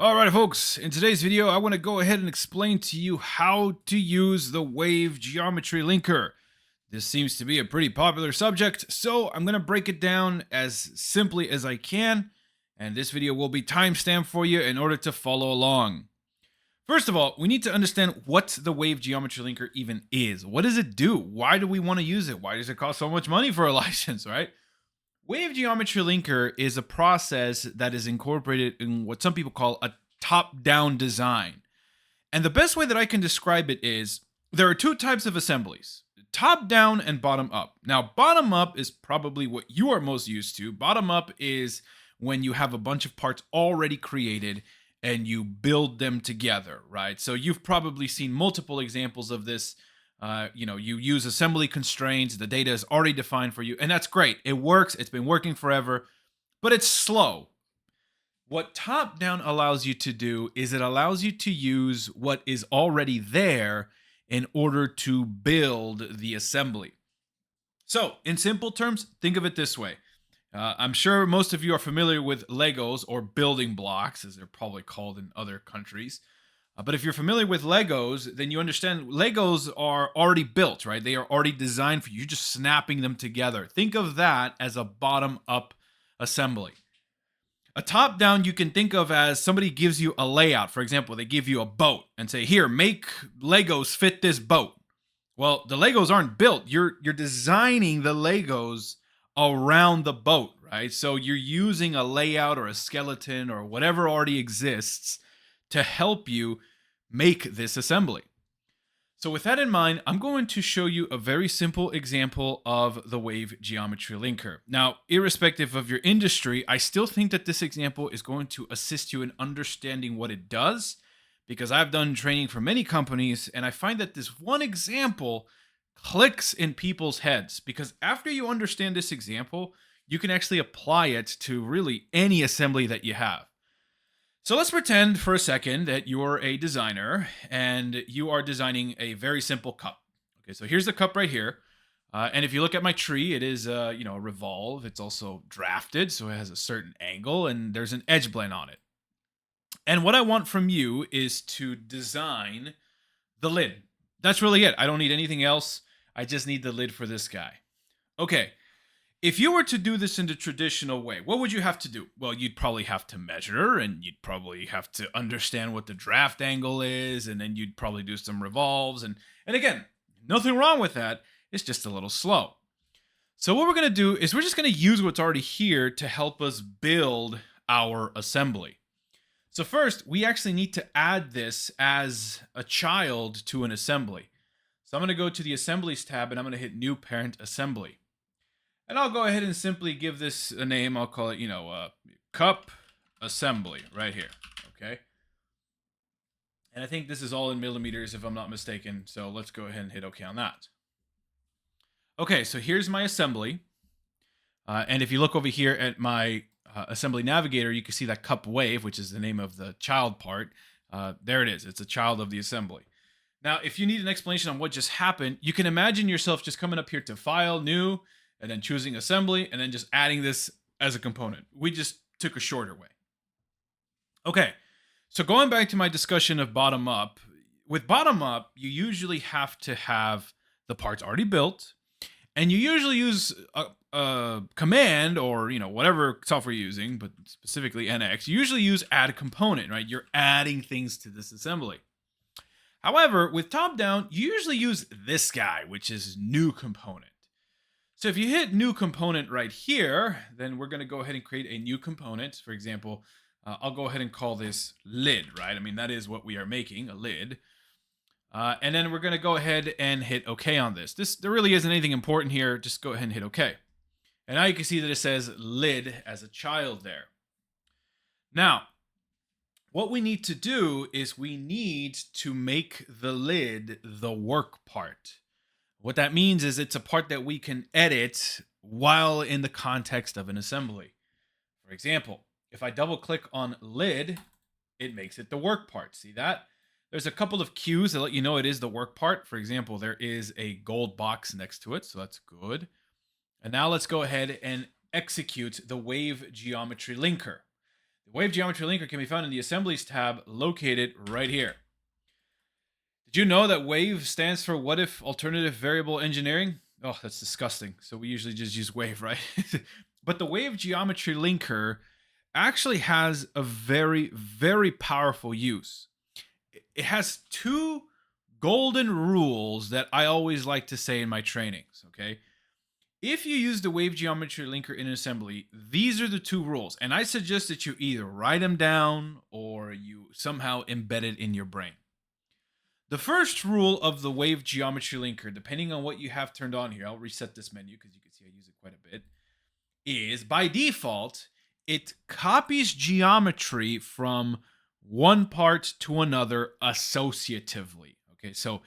Alright folks, in today's video I want to go ahead and explain to you how to use the wave geometry linker. This seems to be a pretty popular subject, so I'm going to break it down as simply as I can, and this video will be timestamped for you in order to follow along. First of all, we need to understand what the wave geometry linker even is. What does it do? Why do we want to use it? Why does it cost so much money for a license, right? Wave geometry linker is a process that is incorporated in what some people call a top-down design. And the best way that I can describe it is there are two types of assemblies, top-down and bottom-up. Now, bottom-up is probably what you are most used to. Bottom-up is when you have a bunch of parts already created and you build them together, right? So you've probably seen multiple examples of this. You use assembly constraints, the data is already defined for you, and that's great. It works, it's been working forever, but it's slow. What top-down allows you to do is it allows you to use what is already there in order to build the assembly. So, in simple terms, think of it this way. I'm sure most of you are familiar with Legos or building blocks, as they're probably called in other countries. But if you're familiar with Legos, then you understand Legos are already built, right? They are already designed for you. You're just snapping them together. Think of that as a bottom-up assembly. A top-down you can think of as somebody gives you a layout. For example, they give you a boat and say, here, make Legos fit this boat. Well, the Legos aren't built. You're designing the Legos around the boat, right? So you're using a layout or a skeleton or whatever already exists to help you make this assembly. So with that in mind, I'm going to show you a very simple example of the wave geometry linker. Now, irrespective of your industry, I still think that this example is going to assist you in understanding what it does, because I've done training for many companies, and I find that this one example clicks in people's heads, because after you understand this example, you can actually apply it to really any assembly that you have. So let's pretend for a second that you're a designer and you are designing a very simple cup. Okay, so here's the cup right here. And if you look at my tree, it is a revolve. It's also drafted, so it has a certain angle and there's an edge blend on it. And what I want from you is to design the lid. That's really it. I don't need anything else. I just need the lid for this guy. Okay. If you were to do this in the traditional way, what would you have to do? Well, you'd probably have to measure, and you'd probably have to understand what the draft angle is, and then you'd probably do some revolves. And again, nothing wrong with that. It's just a little slow. So what we're going to do is we're just going to use what's already here to help us build our assembly. So first, we actually need to add this as a child to an assembly. So I'm going to go to the Assemblies tab, and I'm going to hit New Parent Assembly. And I'll go ahead and simply give this a name. I'll call it, cup assembly right here. Okay. And I think this is all in millimeters if I'm not mistaken. So let's go ahead and hit OK on that. Okay, so here's my assembly. And if you look over here at my assembly navigator, you can see that cup wave, which is the name of the child part. There it is. It's a child of the assembly. Now, if you need an explanation on what just happened, you can imagine yourself just coming up here to File, New, and then choosing assembly, and then just adding this as a component. We just took a shorter way. Okay, so going back to my discussion of bottom up, with bottom up, you usually have to have the parts already built, and you usually use a command or whatever software you're using, but specifically NX, you usually use add component, right? You're adding things to this assembly. However, with top down, you usually use this guy, which is new component. So if you hit new component right here, then we're going to go ahead and create a new component. For example, I'll go ahead and call this lid, right? I mean, that is what we are making, a lid. And then we're going to go ahead and hit OK on this. There really isn't anything important here. Just go ahead and hit OK. And now you can see that it says lid as a child there. Now, what we need to do is we need to make the lid the work part. What that means is it's a part that we can edit while in the context of an assembly. For example, if I double click on lid, it makes it the work part. See that? There's a couple of cues that let you know it is the work part. For example, there is a gold box next to it, so that's good. And now let's go ahead and execute the wave geometry linker. The wave geometry linker can be found in the assemblies tab located right here. Did you know that WAVE stands for what if alternative variable engineering? Oh, that's disgusting. So we usually just use WAVE, right? But the wave geometry linker actually has a very, very powerful use. It has two golden rules that I always like to say in my trainings, okay? If you use the wave geometry linker in assembly, these are the two rules. And I suggest that you either write them down or you somehow embed it in your brain. The first rule of the wave geometry linker, depending on what you have turned on here, I'll reset this menu because you can see I use it quite a bit, is by default, it copies geometry from one part to another associatively. Okay, so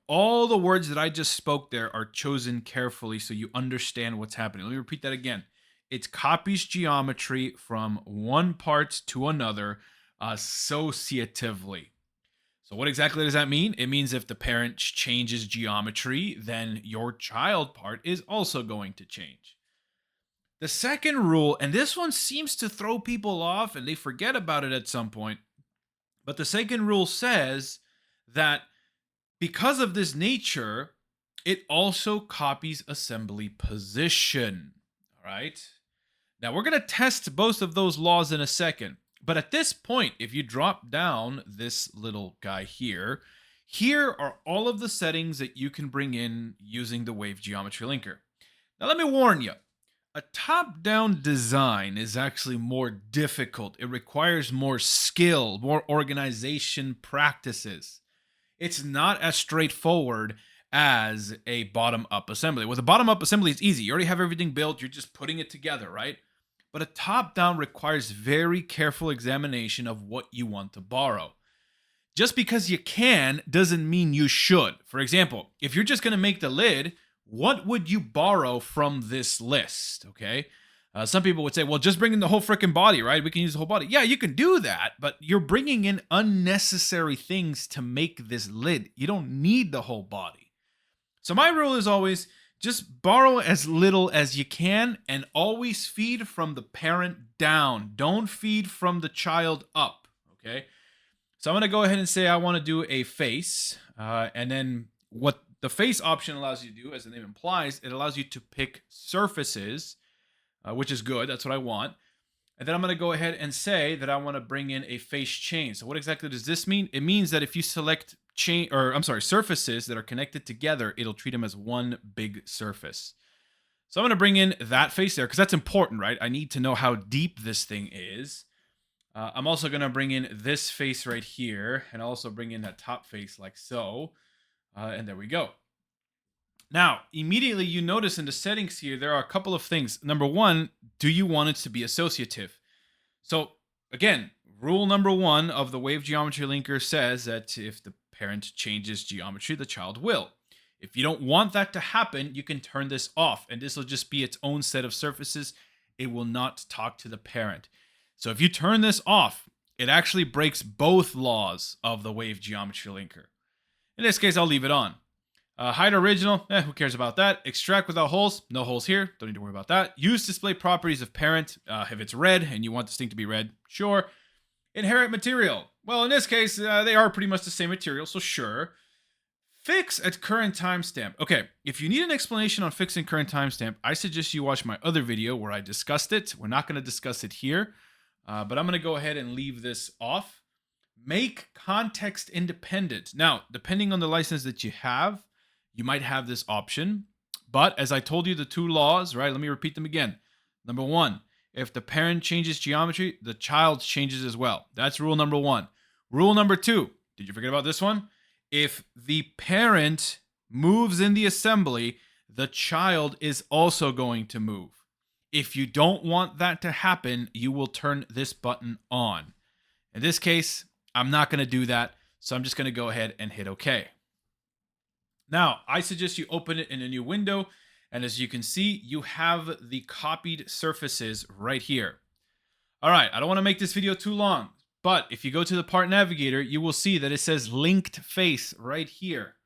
all the words that I just spoke there are chosen carefully so you understand what's happening. Let me repeat that again. It copies geometry from one part to another associatively. So what exactly does that mean? It means if the parent changes geometry, then your child part is also going to change. The second rule, and this one seems to throw people off and they forget about it at some point, but the second rule says that because of this nature, it also copies assembly position. All right. Now we're going to test both of those laws in a second. But at this point, if you drop down this little guy here, here are all of the settings that you can bring in using the wave geometry linker. Now let me warn you, a top-down design is actually more difficult. It requires more skill, more organization practices. It's not as straightforward as a bottom-up assembly. With a bottom-up assembly, it's easy. You already have everything built. You're just putting it together, right? But a top-down requires very careful examination of what you want to borrow. Just because you can doesn't mean you should. For example, if you're just going to make the lid, what would you borrow from this list? Okay. Some people would say, well, just bring in the whole freaking body, right? We can use the whole body. Yeah, you can do that, but you're bringing in unnecessary things to make this lid. You don't need the whole body. So my rule is always just borrow as little as you can and always feed from the parent down. Don't feed from the child up, okay? So I'm going to go ahead and say I want to do a face, and then what the face option allows you to do, as the name implies, it allows you to pick surfaces, which is good. That's what I want. And then I'm going to go ahead and say that I want to bring in a face chain. So what exactly does this mean? It means that if you select surfaces that are connected together, it'll treat them as one big surface. So I'm going to bring in that face there because that's important, right? I need to know how deep this thing is. I'm also going to bring in this face right here and also bring in that top face like so. And there we go. Now, immediately you notice in the settings here, there are a couple of things. Number one, do you want it to be associative? So again, rule number one of the wave geometry linker says that if the parent changes geometry, the child will. If you don't want that to happen, you can turn this off and this will just be its own set of surfaces. It will not talk to the parent. So if you turn this off, it actually breaks both laws of the wave geometry linker. In this case, I'll leave it on. Hide original, who cares about that? Extract without holes, no holes here, don't need to worry about that. Use display properties of parent, if it's red and you want this thing to be red, sure. Inherit material, well in this case, they are pretty much the same material, so sure. Fix at current timestamp. Okay, if you need an explanation on fixing current timestamp, I suggest you watch my other video where I discussed it. We're not going to discuss it here, but I'm going to go ahead and leave this off. Make context independent. Now, depending on the license that you have, you might have this option, but as I told you, the two laws, right? Let me repeat them again. Number one, if the parent changes geometry, the child changes as well. That's rule number one. Rule number two, did you forget about this one? If the parent moves in the assembly, the child is also going to move. If you don't want that to happen, you will turn this button on. In this case, I'm not going to do that, so I'm just going to go ahead and hit OK. Now, I suggest you open it in a new window, and as you can see, you have the copied surfaces right here. All right, I don't want to make this video too long, but if you go to the part navigator, you will see that it says linked face right here.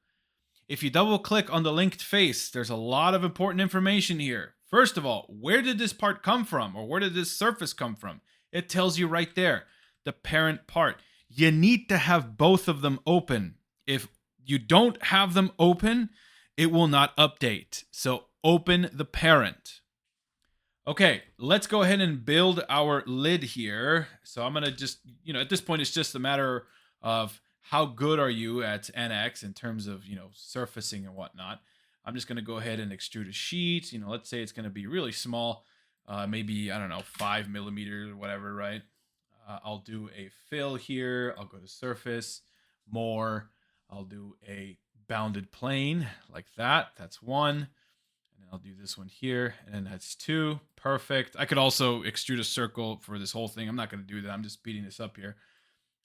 If you double click on the linked face, there's a lot of important information here. First of all, where did this part come from, or where did this surface come from? It tells you right there, the parent part. You need to have both of them open. If you don't have them open, it will not update. So open the parent. Okay, let's go ahead and build our lid here. So I'm gonna just, at this point, it's just a matter of how good are you at NX in terms of, surfacing and whatnot. I'm just gonna go ahead and extrude a sheet. Let's say it's gonna be really small, maybe, I don't know, 5 millimeters or whatever, right? I'll do a fill here. I'll go to surface, more. I'll do a bounded plane like that. That's one. And I'll do this one here, and then that's 2. Perfect. I could also extrude a circle for this whole thing. I'm not going to do that. I'm just speeding this up here.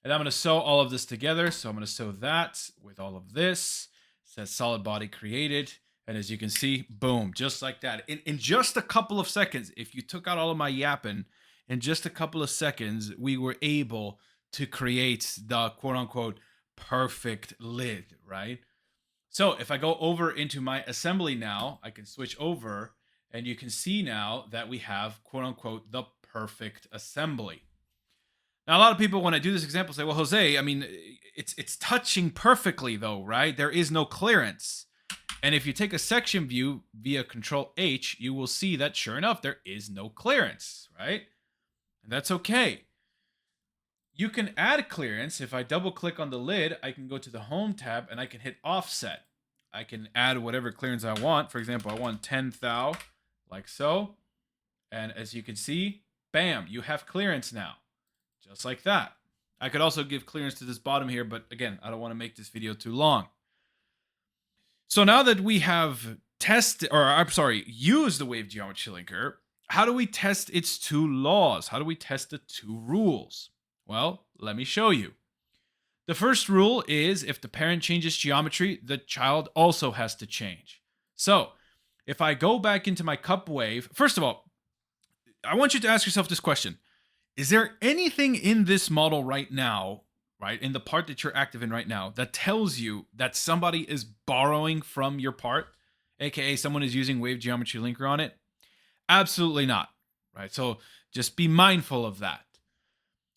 And I'm going to sew all of this together. So I'm going to sew that with all of this. It says solid body created. And as you can see, boom, just like that. In just a couple of seconds, if you took out all of my yapping, in just a couple of seconds, we were able to create the quote-unquote perfect lid, right? So if I go over into my assembly now, I can switch over, and you can see now that we have quote-unquote the perfect assembly. Now, a lot of people, when I do this example, say, well, Jose, I mean, it's touching perfectly though, right? There is no clearance. And if you take a section view via Control H, you will see that sure enough, there is no clearance, right? And that's okay. You can add clearance. If I double click on the lid, I can go to the Home tab and I can hit Offset. I can add whatever clearance I want. For example, I want 10 thou, like so. And as you can see, bam, you have clearance now. Just like that. I could also give clearance to this bottom here, but again, I don't want to make this video too long. So now that we have used the wave geometry linker, how do we test its 2 laws? How do we test the 2 rules? Well, let me show you. The first rule is if the parent changes geometry, the child also has to change. So if I go back into my cup wave, first of all, I want you to ask yourself this question. Is there anything in this model right now, right, in the part that you're active in right now, that tells you that somebody is borrowing from your part, aka someone is using wave geometry linker on it? Absolutely not, right? So just be mindful of that.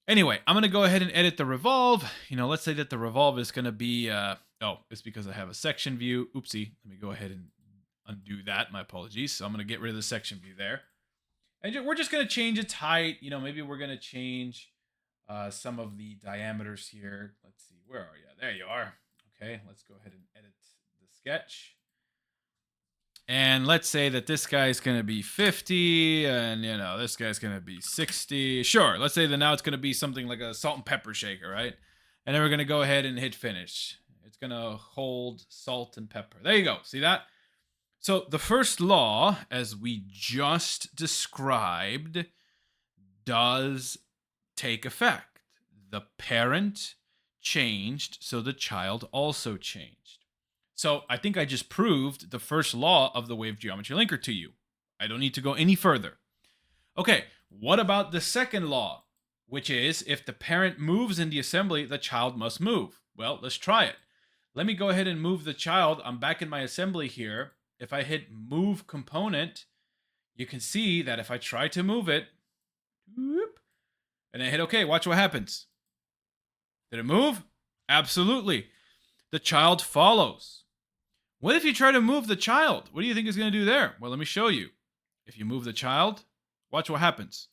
Anyway, I'm going to go ahead and edit the revolve. Let's say that the revolve is going to be, it's because I have a section view. Oopsie. Let me go ahead and undo that. My apologies. So I'm going to get rid of the section view there. And we're just going to change its height. Maybe we're going to change some of the diameters here. Let's see. Where are you? There you are. Okay, let's go ahead and edit the sketch. And let's say that this guy's going to be 50 and, this guy's going to be 60. Sure, let's say that now it's going to be something like a salt and pepper shaker, right? And then we're going to go ahead and hit finish. It's going to hold salt and pepper. There you go. See that? So the first law, as we just described, does take effect. The parent changed, so the child also changed. So I think I just proved the first law of the wave geometry linker to you. I don't need to go any further. Okay, what about the second law, which is if the parent moves in the assembly, the child must move? Well, let's try it. Let me go ahead and move the child. I'm back in my assembly here. If I hit move component, you can see that if I try to move it, whoop, and I hit OK, watch what happens. Did it move? Absolutely. The child follows. What if you try to move the child? What do you think is going to do there? Well, let me show you. If you move the child, watch what happens.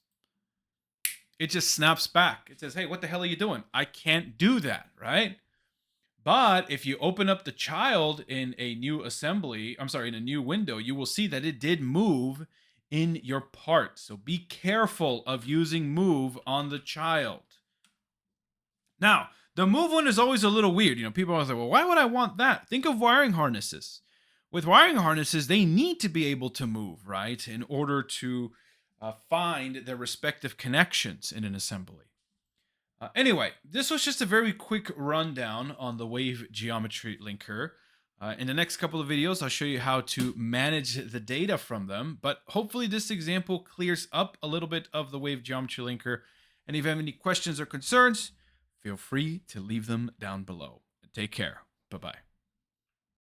It just snaps back. It says, hey, what the hell are you doing? I can't do that, right? But if you open up the child in a new in a new window, you will see that it did move in your part. So be careful of using move on the child. Now, the move one is always a little weird. People always say, well, why would I want that? Think of wiring harnesses. With wiring harnesses, they need to be able to move, right? In order to find their respective connections in an assembly. Anyway, this was just a very quick rundown on the wave geometry linker. In the next couple of videos, I'll show you how to manage the data from them. But hopefully this example clears up a little bit of the wave geometry linker. And if you have any questions or concerns, feel free to leave them down below. Take care. Bye-bye.